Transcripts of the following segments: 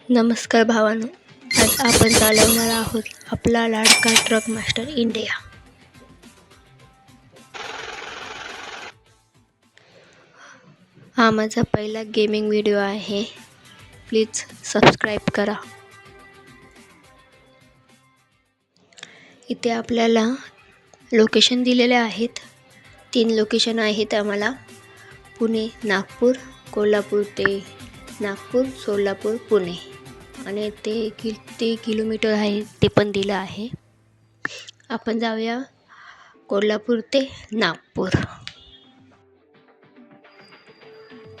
नमस्कार भावांनो, आज आपण चालवणार आहोत आपला लाडका ट्रक मास्टर इंडिया। हा माझा पहिला गेमिंग व्हिडिओ आहे। प्लीज सबस्क्राईब करा। इथे आपल्याला लोकेशन दिलेले आहेत। 3 लोकेशन आहेत आम्हाला, पुणे, नागपूर, कोल्हापूर ते नागपूर, सोलापूर, पुणे, आणि ते किती किलोमीटर आहे ते पण दिलं आहे। आपण जाऊया कोल्हापूर ते नागपूर।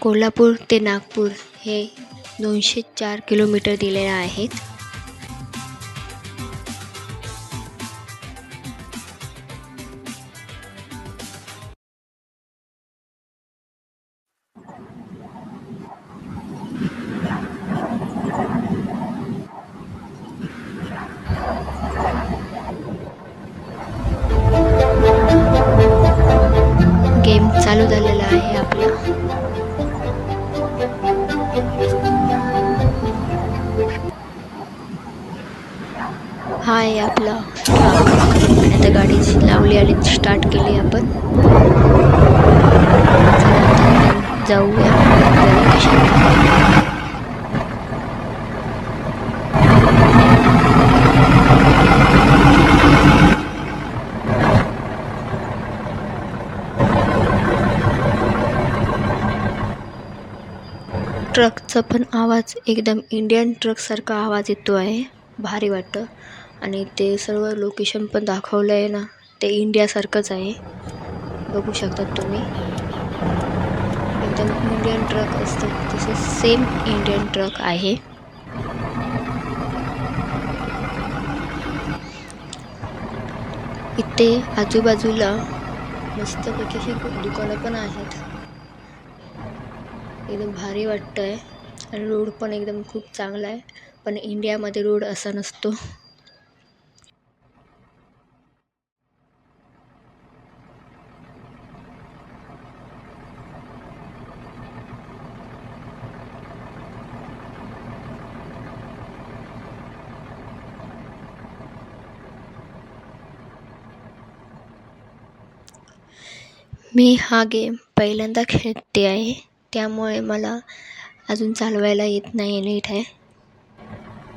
कोल्हापूर ते नागपूर हे 204 किलोमीटर दिलेले आहेत। गेम चालू झालेला आहे आपला। हा आहे आपला ट्रक, आणि आता गाडी लावली आणि स्टार्ट केली आपण। चला आता आपण जाऊया आपल्या लोकेशनला। ट्रकचा पण आवाज एकदम इंडियन ट्रक सारखा आवाज येतो आहे, भारी वाटतं। आणि ते सर्व लोकेशन पण दाखवलं आहे ना, ते इंडिया सारखंच आहे, बघू शकतात तुम्ही। एकदम इंडियन ट्रक असतं तसे सेम इंडियन ट्रक आहे। इथे आजूबाजूला मस्तपैकी अशी दुकानं पण आहेत, एकदम भारी वाटतंय। आणि रोड पण एकदम खूप चांगला आहे, पण इंडियामध्ये रोड असा नसतो। मी हा गेम पहिल्यांदा खेळते आहे, त्यामुळे मला अजून चालवायला येत नाही नीट आहे।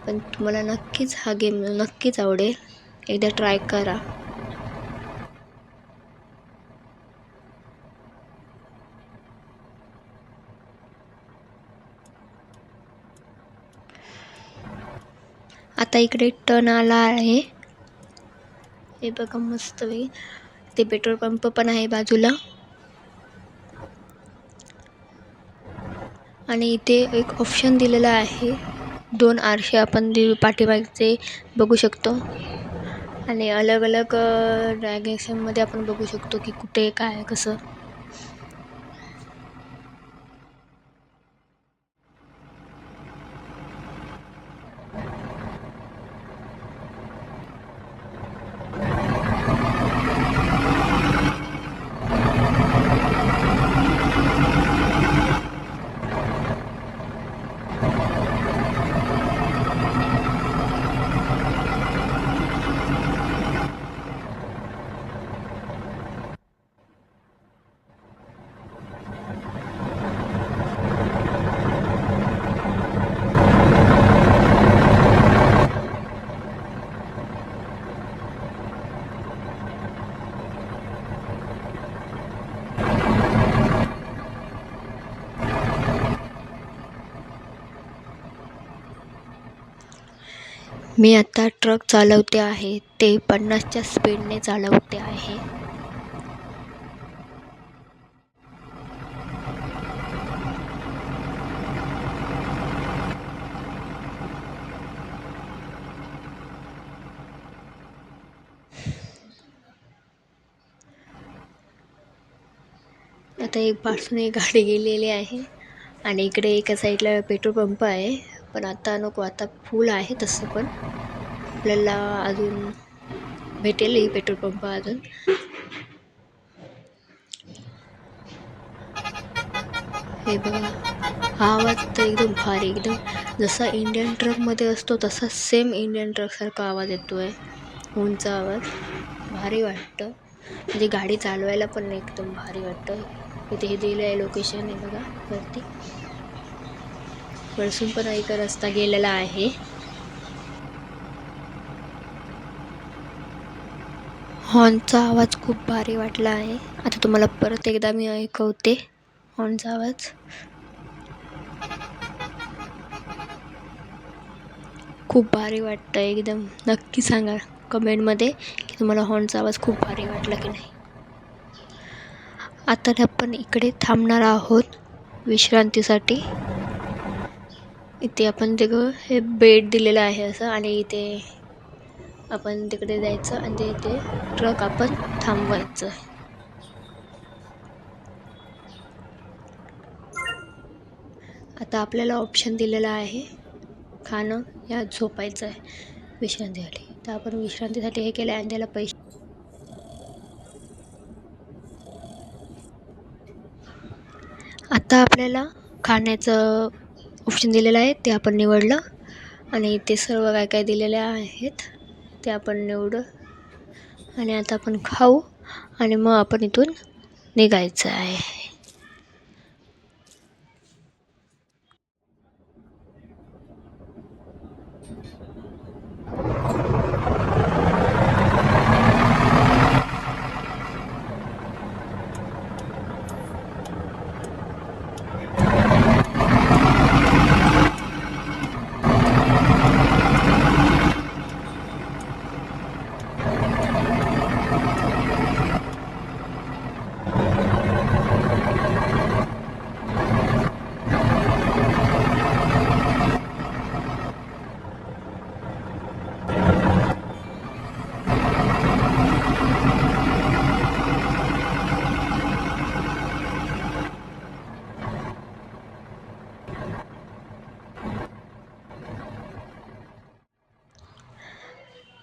पण तुम्हाला नक्कीच हा गेम नक्कीच आवडेल, एकदा ट्राय करा। आता इकडे टर्न आला आहे, हे बघा मस्त वेळ। ते पेट्रोल पंप पण आहे बाजूला, आणि इथे एक ऑप्शन दिलेला आहे, 2 आरसे आपण पाठीमागचे बघू शकतो, आणि अलग अलग डायरेक्शनमध्ये आपण बघू शकतो की कुठे काय कसं। मी आता ट्रक चालवते आहे, ते 50च्या स्पीडने चालवते आहे। आता एक पासून एक गाडी गेलेली आहे, आणि इकडे एका साईडला पेट्रोल पंप आहे, पण आता नको, आता फुल आहे। तसं पण आपल्याला अजून भेटेल पेट्रोल पंप अजून। हे बघा, हा आवाज तर एकदम भारी, एकदम जसा इंडियन ट्रकमध्ये असतो तसा सेम इंडियन ट्रकसारखा आवाज येतो आहे. हॉर्नचा आवाज भारी वाटतं, म्हणजे गाडी चालवायला पण एकदम भारी वाटतं. इथे हे दिलं आहे लोकेशन, हे बघा वरती. वरसून पण एक रस्ता गेलेला आहे. हॉर्नचा आवाज खूप भारी वाटला आहे. आता तुम्हाला परत एकदा मी ऐकवते हॉर्नचा आवाज. खूप भारी वाटतं एकदम. नक्की सांगा कमेंटमध्ये की तुम्हाला हॉर्नचा आवाज खूप भारी वाटला की नाही. आता आपण इकडे थांबणार आहोत विश्रांतीसाठी. इथे आपण हे बेड दिलेलं आहे असं, आणि इथे आपण तिकडे जायचं आणि ते ट्रक आपण थांबवायचं. आता आपल्याला ऑप्शन दिलेला आहे खाणं या झोपायचं आहे विश्रांतीसाठी. तर आपण विश्रांतीसाठी हे केलं आणि त्याला पैसे. आता आपल्याला खाण्याचं ऑप्शन दिलेलं आहे, ते आपण निवडलं आणि ते सर्व काय काय दिलेले आहेत ते आपण निवडू आणि आता आपण खाऊ आणि मग आपण इथून निघायचं आहे.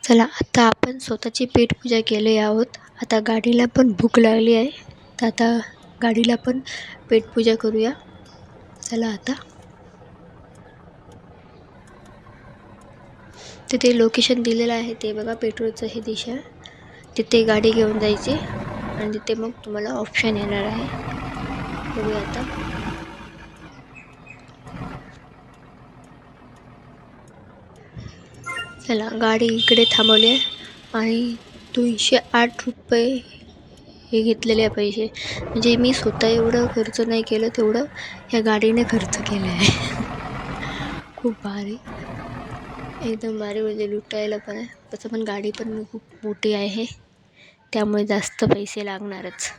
चला, आता आपण स्वतःची पेटपूजा केली आहोत. आता गाडीला पण भूक लागली आहे, तर आता गाडीला पण पेटपूजा करूया. चला, आता तिथे लोकेशन दिलेलं आहे ते बघा, पेट्रोलचं हे दिशा. तिथे गाडी घेऊन जायची आणि तिथे मग तुम्हाला ऑप्शन येणार आहे. बघूया आता. चला, गाडी इकडे थांबवली आहे आणि 208 रुपये हे घेतलेले आहे पैसे. म्हणजे मी स्वतः एवढं खर्च नाही केलं, तेवढं ह्या गाडीने खर्च केलं आहे. खूप भारी, एकदम भारी, म्हणजे लुटायला पण आहे. तसं पण गाडी पण खूप मोठी आहे, त्यामुळे जास्त पैसे लागणारच.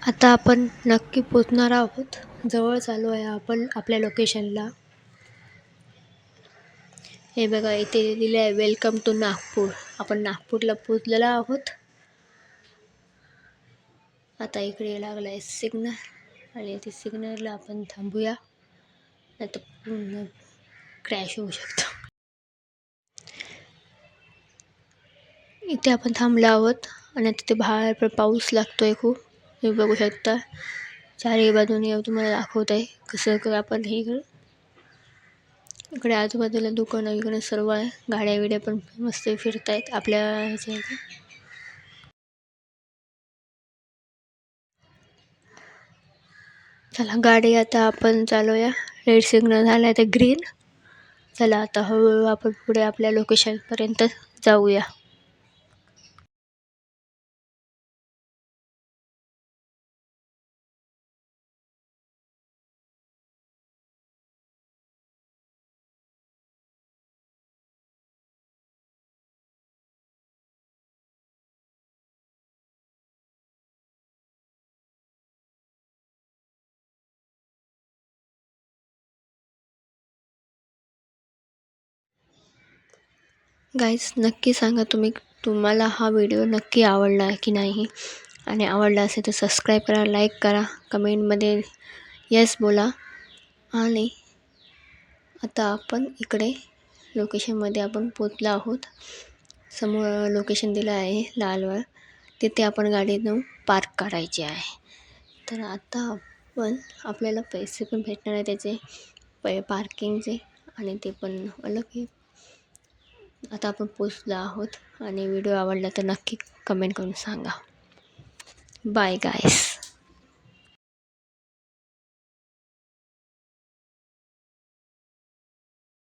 आता आपण नक्की पोचणार आहोत. जवळ चालू आहे आपण आपल्या लोकेशनला. हे बघा, इथे दिले आहे वेलकम टू नागपूर. आपण नागपूरला पोचलेलो आहोत. आता इकडे लागला आहे सिग्नल आणि ते सिग्नलला आपण थांबूया, नाही तर पूर्ण क्रॅश होऊ शकतो. इथे आपण थांबलो आहोत आणि तिथे बाहेर पण पाऊस लागतोय खूप. तुम्ही बघू शकता चारही बाजूने तुम्हाला दाखवत आहे कसं आपण हे इकडे आजूबाजूला दुकानं इकडे सर्व आहे. गाड्या बिड्या पण मस्त फिरत आहेत आपल्या ह्याच्या इथे. चला गाडी आता आपण चालूया. रेड सिग्नल झाला आहे तर ग्रीन. चला आता हळूहळू आपण पुढे आपल्या लोकेशनपर्यंत जाऊया. गाईज नक्की सांगा तुम्हाला हा व्हिडिओ नक्की आवडला आहे की नाही, आणि आवडला असेल तर सबस्क्राईब करा, लाईक करा, कमेंटमध्ये येस बोला. आणि आता आपण इकडे लोकेशनमध्ये आपण पोचलो आहोत. समोर लोकेशन दिलं आहे लालवर, तिथे आपण गाडी नेऊन पार्क करायची आहे. तर आता आपल्याला पैसे पण भेटणार आहे त्याचे पार्किंगचे, आणि ते पण अलग आहे. आता आपण पोचलो आहोत आणि व्हिडिओ आवडला तर नक्की कमेंट करून सांगा. बाय गाईस.